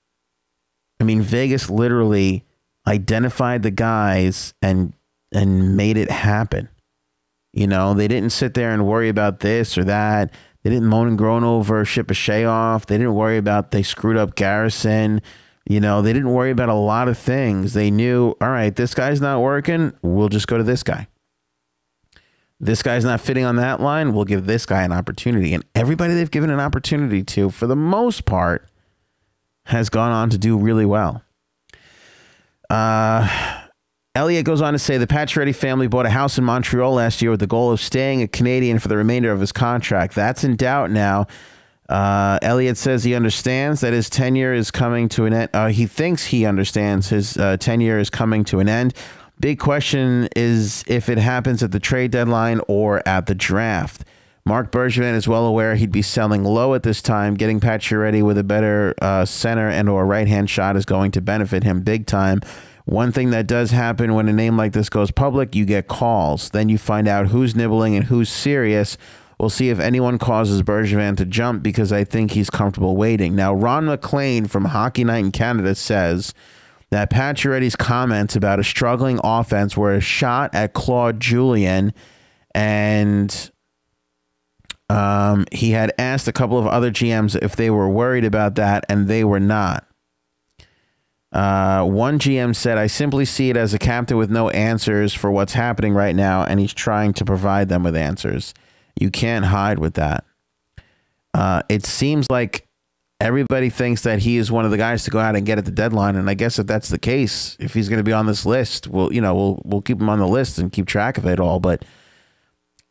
I mean, Vegas literally identified the guys and made it happen. You know, they didn't sit there and worry about this or that. They didn't moan and groan over Ship a Shea off. They didn't worry about they screwed up Garrison. You know, they didn't worry about a lot of things. They knew, all right, this guy's not working. We'll just go to this guy. This guy's not fitting on that line. We'll give this guy an opportunity. And everybody they've given an opportunity to, for the most part, has gone on to do really well. Elliott goes on to say the Pacioretty family bought a house in Montreal last year with the goal of staying a Canadian for the remainder of his contract. That's in doubt now. Elliott says he understands that his tenure is coming to an end. He thinks he understands his tenure is coming to an end. Big question is if it happens at the trade deadline or at the draft. Marc Bergevin is well aware he'd be selling low at this time. Getting Pacioretty with a better center and or right-hand shot is going to benefit him big time. One thing that does happen when a name like this goes public, you get calls. Then you find out who's nibbling and who's serious. We'll see if anyone causes Bergevin to jump because I think he's comfortable waiting. Now, Ron McLean from Hockey Night in Canada says that Pacioretty's comments about a struggling offense were a shot at Claude Julien, and he had asked a couple of other GMs if they were worried about that, and they were not. One GM said, I simply see it as a captain with no answers for what's happening right now, and he's trying to provide them with answers. You can't hide with that. It seems like everybody thinks that he is one of the guys to go out and get at the deadline, and I guess if that's the case, if he's going to be on this list, we'll keep him on the list and keep track of it all. But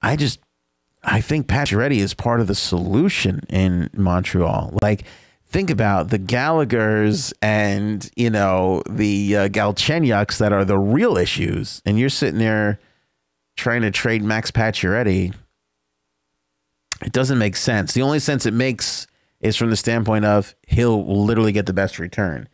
I think Pacioretty is part of the solution in Montreal. Like, think about the Gallaghers and, you know, the Galchenyuks that are the real issues. And you're sitting there trying to trade Max Pacioretty. It doesn't make sense. The only sense it makes is from the standpoint of he'll literally get the best return.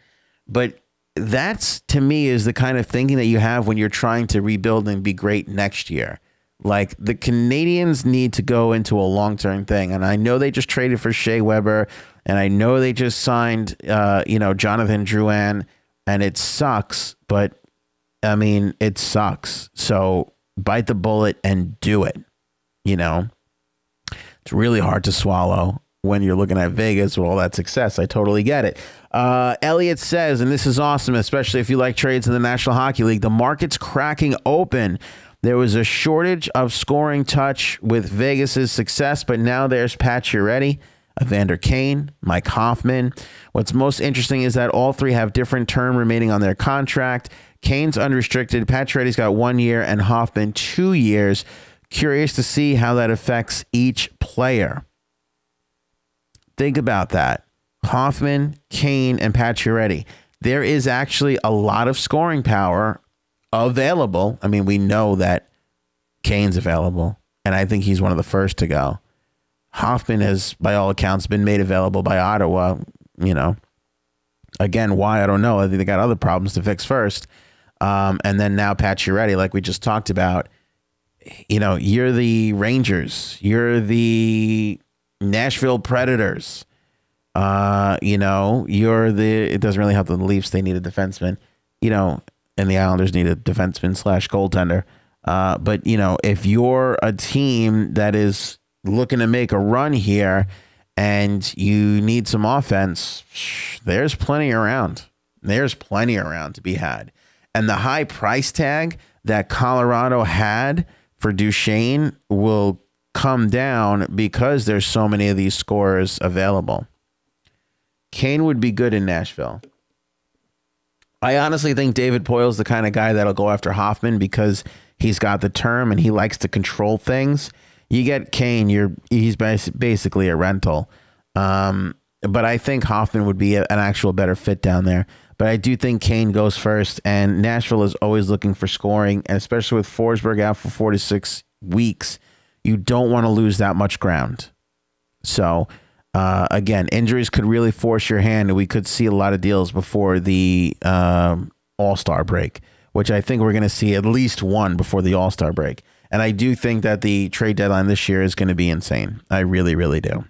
But that's, to me, is the kind of thinking that you have when you're trying to rebuild and be great next year. Like, the Canadians need to go into a long-term thing. And I know they just traded for Shea Weber, and I know they just signed, Jonathan Drouin, and it sucks. But, I mean, it sucks. So bite the bullet and do it. You know, it's really hard to swallow when you're looking at Vegas with all that success. I totally get it. Elliott says, and this is awesome, especially if you like trades in the National Hockey League, the market's cracking open. There was a shortage of scoring touch with Vegas's success, but now there's Pacioretty, Evander Kane, Mike Hoffman. What's most interesting is that all three have different term remaining on their contract. Kane's unrestricted, Pacioretty's got 1 year, and Hoffman 2 years. Curious to see how that affects each player. Think about that. Hoffman, Kane, and Pacioretty. There is actually a lot of scoring power available. I mean, we know that Kane's available, and I think he's one of the first to go. Hoffman has, by all accounts, been made available by Ottawa. You know, again, why, I don't know. I think they got other problems to fix first. And then now Pacioretty, like we just talked about, you know, you're the Rangers, you're the Nashville Predators. You know, it doesn't really help the Leafs. They need a defenseman, you know, and the Islanders need a defenseman / goaltender. But, you know, if you're a team that is looking to make a run here and you need some offense, there's plenty around. There's plenty around to be had. And the high price tag that Colorado had for Duchesne will come down because there's so many of these scorers available. Kane would be good in Nashville. I honestly think David Poyle's the kind of guy that'll go after Hoffman because he's got the term and he likes to control things. You get Kane, he's basically a rental. But I think Hoffman would be an actual better fit down there. But I do think Kane goes first, and Nashville is always looking for scoring, and especially with Forsberg out for 4 to 6 weeks, you don't want to lose that much ground. So, again, injuries could really force your hand, and we could see a lot of deals before the All-Star break, which I think we're going to see at least one before the All-Star break. And I do think that the trade deadline this year is going to be insane. I really, really do.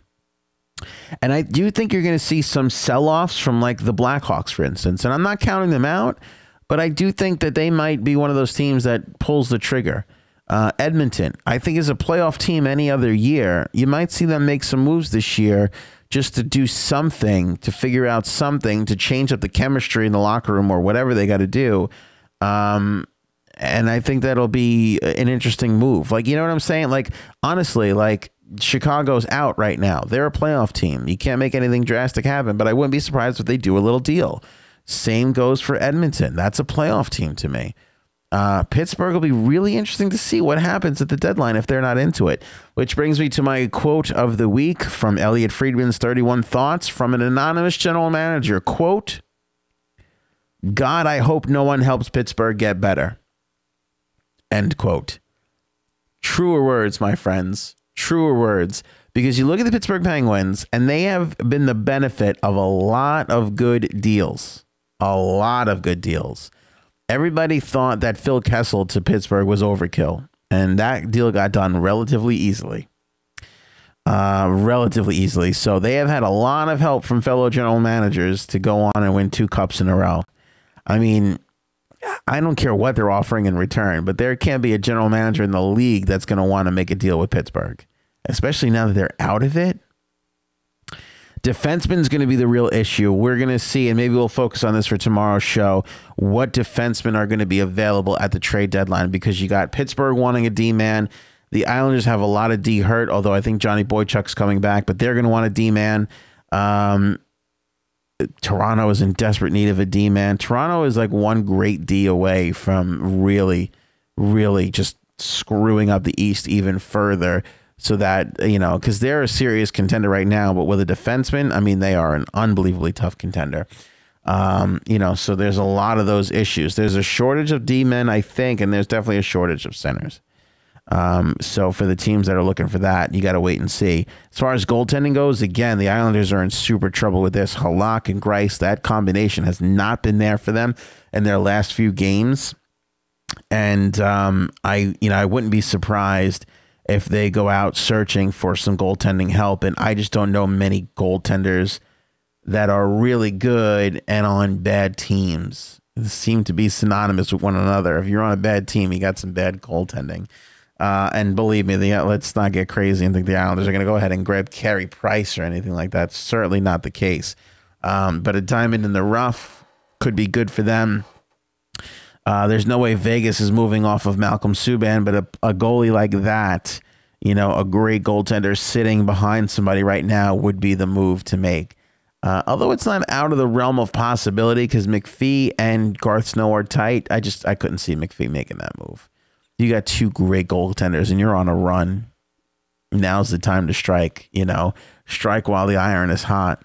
And I do think you're going to see some sell-offs from like the Blackhawks, for instance. And I'm not counting them out, but I do think that they might be one of those teams that pulls the trigger. Edmonton, I think, is a playoff team any other year. You might see them make some moves this year just to do something, to figure out something, to change up the chemistry in the locker room or whatever they got to do. And I think that'll be an interesting move. Like, you know what I'm saying? Like, honestly, like, Chicago's out right now. They're a playoff team. You can't make anything drastic happen, but I wouldn't be surprised if they do a little deal. Same goes for Edmonton. That's a playoff team to me. Pittsburgh will be really interesting to see what happens at the deadline if they're not into it. Which brings me to my quote of the week from Elliot Friedman's 31 Thoughts from an anonymous general manager. Quote, God, I hope no one helps Pittsburgh get better. End quote. Truer words, my friends. Truer words, because you look at the Pittsburgh Penguins and they have been the benefit of a lot of good deals. A lot of good deals. Everybody thought that Phil Kessel to Pittsburgh was overkill, and that deal got done relatively easily. So they have had a lot of help from fellow general managers to go on and win 2 cups in a row. I mean, I don't care what they're offering in return, but there can't be a general manager in the league that's going to want to make a deal with Pittsburgh, especially now that they're out of it. Defenseman's going to be the real issue. We're going to see, and maybe we'll focus on this for tomorrow's show, what defensemen are going to be available at the trade deadline, because you got Pittsburgh wanting a D-man. The Islanders have a lot of D hurt, although I think Johnny Boychuk's coming back, but they're going to want a D-man. Toronto is in desperate need of a D-man. Toronto is like one great D away from really, really just screwing up the East even further, so that, you know, because they're a serious contender right now, but with a defenseman, I mean, they are an unbelievably tough contender. You know, so there's a lot of those issues. There's a shortage of D-men, I think, and there's definitely a shortage of centers. So for the teams that are looking for that, you got to wait and see. As far as goaltending goes, again, the Islanders are in super trouble with this. Halak and Greiss, that combination has not been there for them in their last few games. And I wouldn't be surprised if they go out searching for some goaltending help. And I just don't know many goaltenders that are really good and on bad teams. They seem to be synonymous with one another. If you're on a bad team, you got some bad goaltending. And believe me, let's not get crazy and think the Islanders are going to go ahead and grab Carey Price or anything like that. Certainly not the case. But a diamond in the rough could be good for them. There's no way Vegas is moving off of Malcolm Subban, but a goalie like that, you know, a great goaltender sitting behind somebody right now would be the move to make. Although it's not out of the realm of possibility because McPhee and Garth Snow are tight. I couldn't see McPhee making that move. You got 2 great goaltenders and you're on a run. Now's the time to strike, you know, strike while the iron is hot.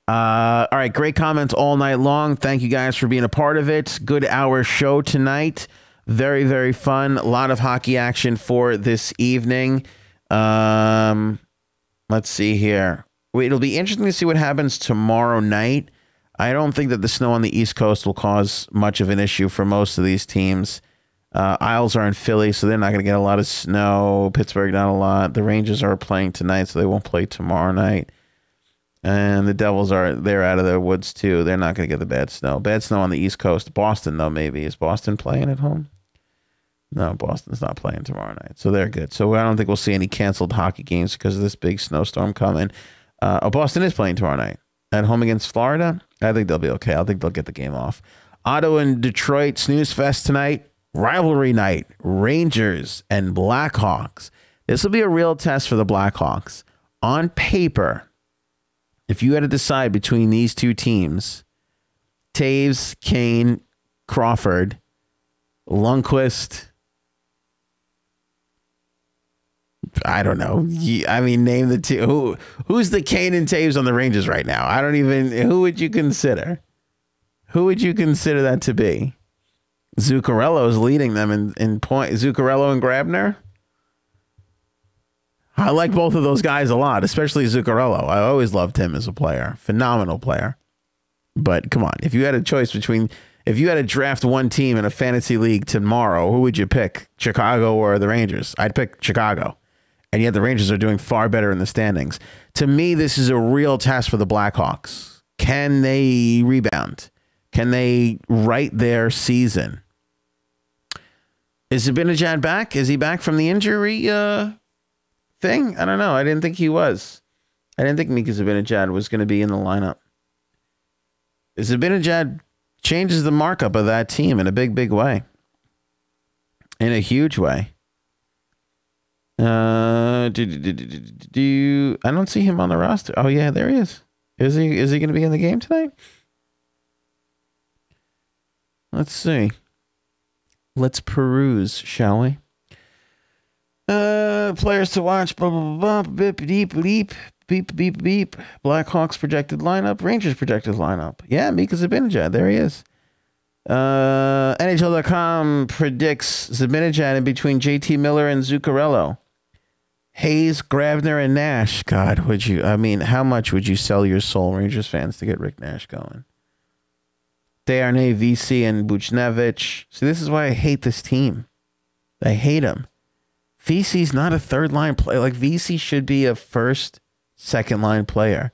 All right, great comments all night long. Thank you guys for being a part of it. Good hour show tonight. Very, very fun. A lot of hockey action for this evening. Let's see here. It'll be interesting to see what happens tomorrow night. I don't think that the snow on the East Coast will cause much of an issue for most of these teams. Isles are in Philly, so they're not going to get a lot of snow. Pittsburgh, not a lot. The Rangers are playing tonight, so they won't play tomorrow night. And the Devils they're out of their woods too. They're not going to get the bad snow. Bad snow on the East Coast. Boston, though, maybe. Is Boston playing at home? No, Boston's not playing tomorrow night, so they're good. So I don't think we'll see any canceled hockey games because of this big snowstorm coming. Boston is playing tomorrow night at home against Florida. I think they'll be okay. I think they'll get the game off. Ottawa and Detroit, snooze fest tonight. Rivalry night, Rangers and Blackhawks. This will be a real test for the Blackhawks. On paper, if you had to decide between these two teams, Taves, Kane, Crawford, Lundqvist, I don't know. I mean, name the two. Who's the Kane and Taves on the Rangers right now? I don't even. Who would you consider? Who would you consider that to be? Zuccarello is leading them in point. Zuccarello and Grabner. I like both of those guys a lot, especially Zuccarello. I always loved him as a player. Phenomenal player. But come on, if you had a choice between, if you had to draft one team in a fantasy league tomorrow, who would you pick? Chicago or the Rangers? I'd pick Chicago. And yet the Rangers are doing far better in the standings. To me, this is a real test for the Blackhawks. Can they rebound? Can they right their season? Is Zibanejad back? Is he back from the injury thing? I don't know. I didn't think he was. I didn't think Mika Zibanejad was going to be in the lineup. Zibanejad changes the markup of that team in a big, big way. In a huge way. I don't see him on the roster. Oh yeah, there he is. Is he going to be in the game tonight? Let's see. Let's peruse, shall we? Players to watch. Blah blah blah. Beep beep beep beep beep beep. Blackhawks projected lineup. Rangers projected lineup. Yeah, Mika Zibanejad. There he is. NHL.com predicts Zibanejad in between JT Miller and Zuccarello. Hayes, Grabner, and Nash. God, would you? I mean, how much would you sell your soul, Rangers fans, to get Rick Nash going? Desharnais, VC, and Buchnevich. See, this is why I hate this team. I hate him. VC's not a third-line player. Like, VC should be a first, second-line player.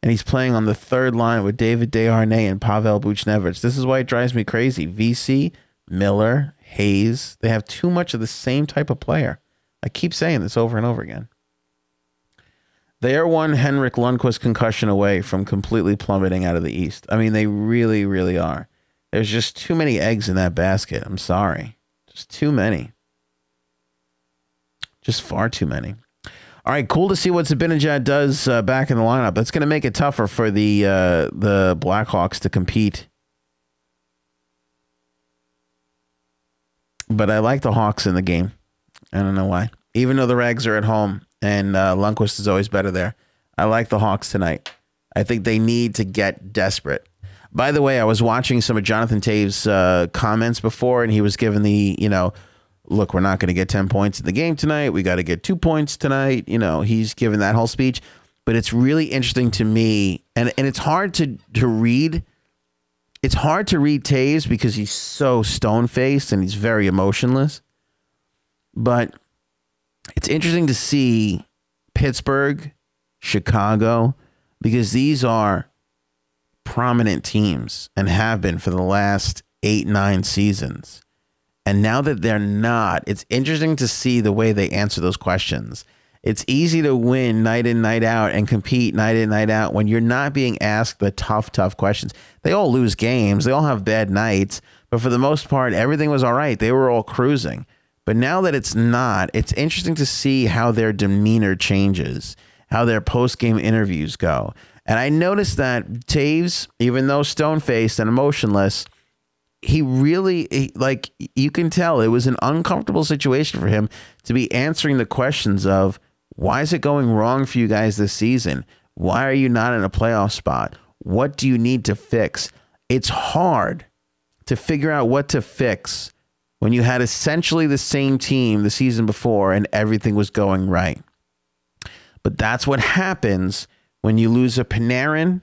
And he's playing on the third line with David Desharnais and Pavel Buchnevich. This is why it drives me crazy. VC, Miller, Hayes, they have too much of the same type of player. I keep saying this over and over again. They are one Henrik Lundqvist concussion away from completely plummeting out of the East. I mean, they really, really are. There's just too many eggs in that basket. I'm sorry. Just too many. Just far too many. All right, cool to see what Zibanejad does back in the lineup. That's going to make it tougher for the Blackhawks to compete. But I like the Hawks in the game. I don't know why. Even though the Rags are at home and Lundqvist is always better there, I like the Hawks tonight. I think they need to get desperate. By the way, I was watching some of Jonathan Toews' comments before, and he was given the, look, we're not going to get 10 points in the game tonight. We got to get 2 points tonight. He's given that whole speech. But it's really interesting to me, and it's hard to read. It's hard to read Toews because he's so stone-faced and he's very emotionless. But it's interesting to see Pittsburgh, Chicago, because these are prominent teams and have been for the last 8-9 seasons. And now that they're not, it's interesting to see the way they answer those questions. It's easy to win night in, night out and compete night in, night out when you're not being asked the tough questions. They all lose games. They all have bad nights. But for the most part, everything was all right. They were all cruising. But now that it's not, it's interesting to see how their demeanor changes, how their post-game interviews go. And I noticed that Toews, even though stone-faced and emotionless, he really, you can tell it was an uncomfortable situation for him to be answering the questions of, why is it going wrong for you guys this season? Why are you not in a playoff spot? What do you need to fix? It's hard to figure out what to fix when you had essentially the same team the season before and everything was going right. But that's what happens when you lose a Panarin.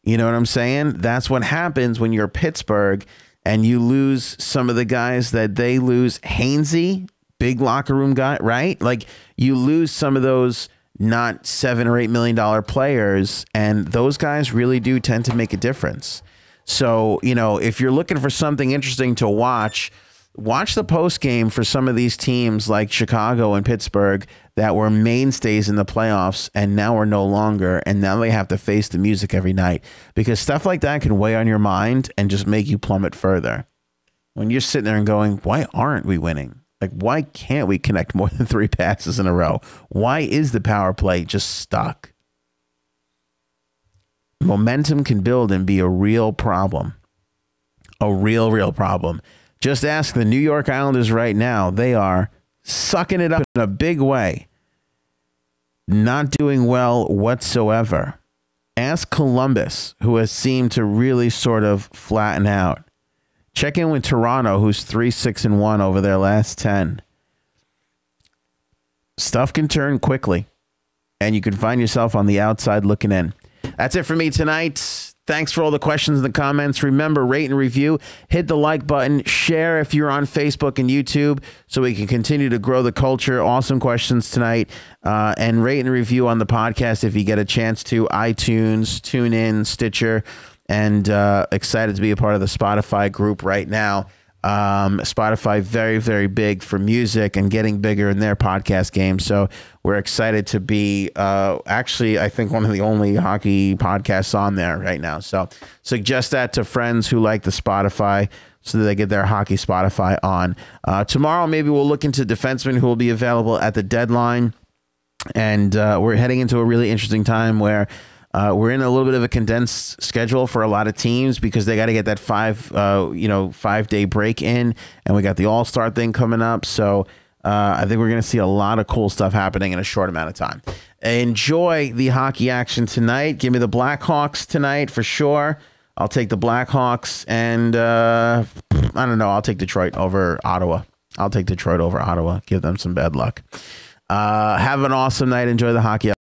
You know what I'm saying? That's what happens when you're Pittsburgh and you lose some of the guys that they lose. Hainsey, big locker room guy, right? Like, you lose some of those not $7 or $8 million players, and those guys really do tend to make a difference. So, if you're looking for something interesting to watch, Watch the post game for some of these teams like Chicago and Pittsburgh that were mainstays in the playoffs and now are no longer. And now they have to face the music every night, because stuff like that can weigh on your mind and just make you plummet further. When you're sitting there and going, why aren't we winning? Like, why can't we connect more than 3 passes in a row? Why is the power play just stuck? Momentum can build and be a real problem. A real problem. Just ask the New York Islanders right now. They are sucking it up in a big way. Not doing well whatsoever. Ask Columbus, who has seemed to really sort of flatten out. Check in with Toronto, who's 3-6-1 over their last 10. Stuff can turn quickly, and you can find yourself on the outside looking in. That's it for me tonight. Thanks for all the questions in the comments. Remember, rate and review. Hit the like button. Share if you're on Facebook and YouTube so we can continue to grow the culture. Awesome questions tonight. And rate and review on the podcast if you get a chance to. iTunes, TuneIn, Stitcher. And excited to be a part of the Spotify group right now. Spotify, very, very big for music and getting bigger in their podcast game. So we're excited to be actually, I think, one of the only hockey podcasts on there right now. So suggest that to friends who like the Spotify so that they get their hockey Spotify on. Tomorrow, maybe we'll look into defensemen who will be available at the deadline. And we're heading into a really interesting time where we're in a little bit of a condensed schedule for a lot of teams because they got to get that 5-day break in, and we got the All-Star thing coming up. So I think we're going to see a lot of cool stuff happening in a short amount of time. Enjoy the hockey action tonight. Give me the Blackhawks tonight for sure. I'll take the Blackhawks, and I don't know. I'll take Detroit over Ottawa. Give them some bad luck. Have an awesome night. Enjoy the hockey.